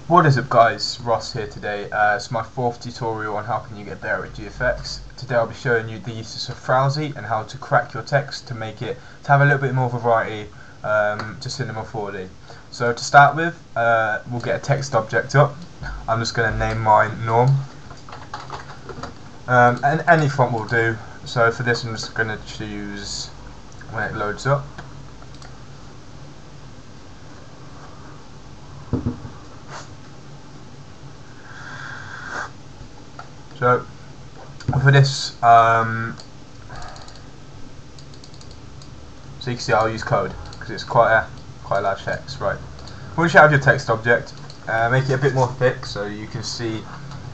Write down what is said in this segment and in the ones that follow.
What is up guys, Ross here today. It's my fourth tutorial on how can you get better at GFX. Today I'll be showing you the uses of Frowsy and how to crack your text to make it to have a little bit more variety to Cinema 4D. So to start with, we'll get a text object up. I'm just going to name mine Norm. And any font will do. So for this I'm just going to choose when it loads up. So for this, so you can see I'll use code because it's quite a large text. Right. Once you have your text object, make it a bit more thick so you can see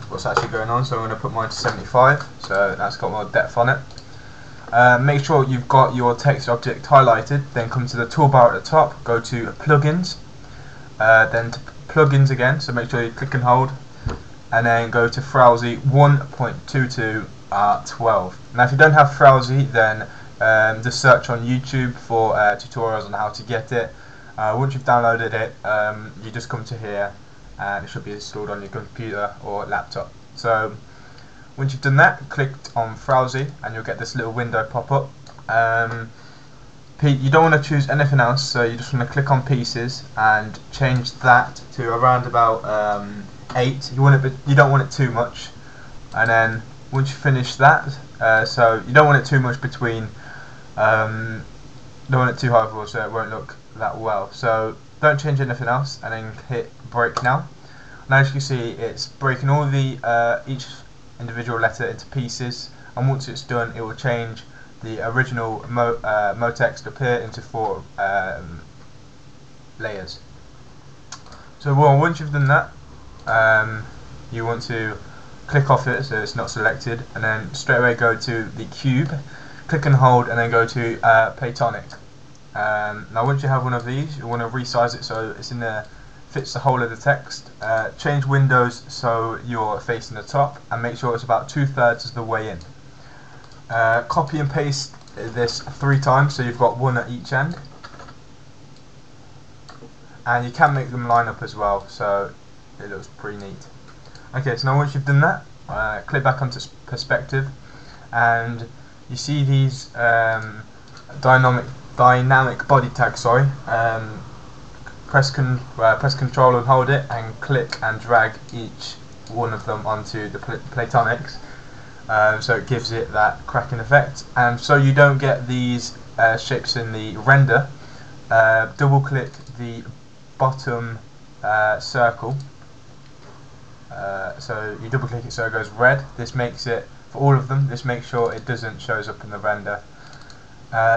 what's actually going on. So I'm going to put mine to 75, so that's got more depth on it. Make sure you've got your text object highlighted. Then come to the toolbar at the top. Go to plugins, then to plugins again. So make sure you click and hold. And then go to Frowsy 1.22/12. Now if you don't have Frowsy, then just search on YouTube for tutorials on how to get it. Once you've downloaded it, you just come to here and it should be installed on your computer or laptop. So once you've done that, click on Frowsy and you'll get this little window pop up. You don't want to choose anything else, so you just want to click on pieces and change that to around about 8. You don't want it too much, and then once you finish that, so you don't want it too much between, don't want it too high so it won't look that well. So don't change anything else, and then hit break now. Now as you can see, it's breaking all the each individual letter into pieces, and once it's done, it will change the original mo text up here into 4 layers. So once you've done that, you want to click off it so it's not selected, and then straight away go to the cube, click and hold, and then go to Platonic. Now once you have one of these, you want to resize it so it's in there, fits the whole of the text. Change windows so you're facing the top, and make sure it's about 2/3 of the way in. Copy and paste this 3 times so you've got one at each end, and you can make them line up as well, so it looks pretty neat. Okay, so now once you've done that, click back onto perspective, and you see these dynamic body tags. Press Control and hold it, and click and drag each one of them onto the Platonics, so it gives it that cracking effect. And so you don't get these shapes in the render, double click the bottom circle. So you double click it so it goes red. This makes it, for all of them, this makes sure it doesn't shows up in the render.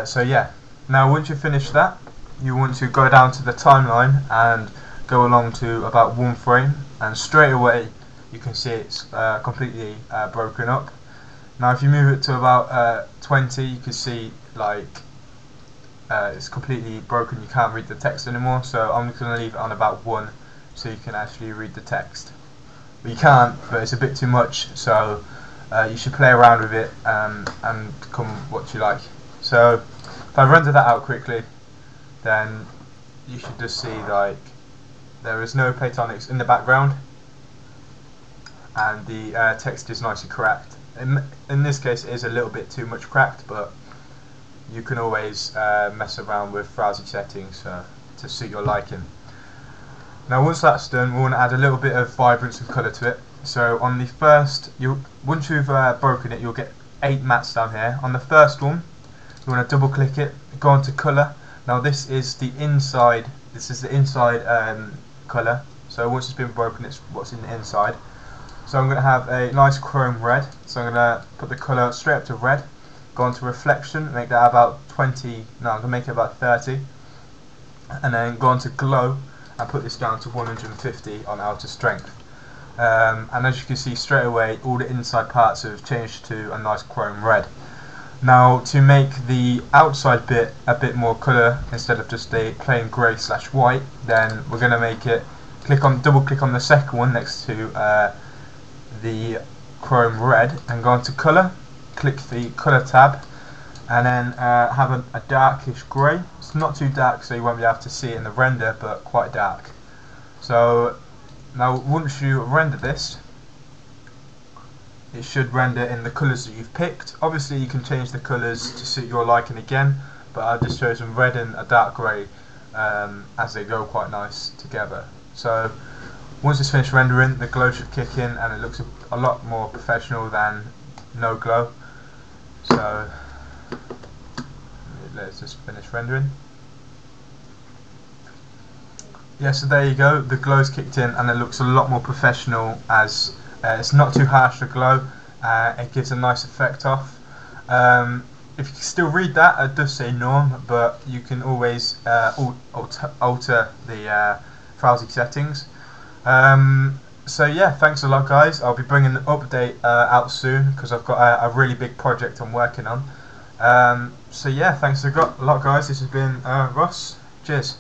So yeah, now once you finish that, you want to go down to the timeline and go along to about 1 frame, and straight away you can see it's completely broken up. Now if you move it to about 20, you can see like it's completely broken. You can't read the text anymore, so I'm going to leave it on about 1 so you can actually read the text. You can't, but it's a bit too much, so you should play around with it and come what you like. So if I render that out quickly, then you should just see like there is no Platonics in the background, and the text is nicely cracked. In this case it is a little bit too much cracked, but you can always mess around with Frowsy settings to suit your liking. Now once that's done, we want to add a little bit of vibrance and colour to it. So on the first, once you've broken it, you'll get 8 mats down here. On the first one, you want to double click it, go onto colour. Now this is the inside. This is the inside colour. So once it's been broken, it's what's in the inside. So I'm going to have a nice chrome red. So I'm going to put the colour straight up to red. Go on to reflection, make that about 20. No, I'm going to make it about 30, and then go on to glow and put this down to 150 on outer strength. And as you can see straight away, all the inside parts have changed to a nice chrome red. Now to make the outside bit a bit more colour instead of just a plain grey/white, then we're going to make it, double click on the second one next to the chrome red, and go on to colour, click the colour tab, and then have a darkish grey. It's not too dark so you won't be able to see it in the render, but quite dark. So Now once you render this, it should render in the colours that you've picked. Obviously you can change the colours to suit your liking again, but I've just chosen red and a dark grey as they go quite nice together. So once it's finished rendering, the glow should kick in and it looks a lot more professional than no glow. So let's just finish rendering. Yeah, so there you go, the glow's kicked in and it looks a lot more professional as it's not too harsh, the glow. It gives a nice effect off. If you can still read that, it does say norm, but you can always alter the fuzzy settings. So yeah, thanks a lot guys. I'll be bringing an update out soon because I've got a really big project I'm working on. So yeah, thanks a lot guys. This has been Ross. Cheers.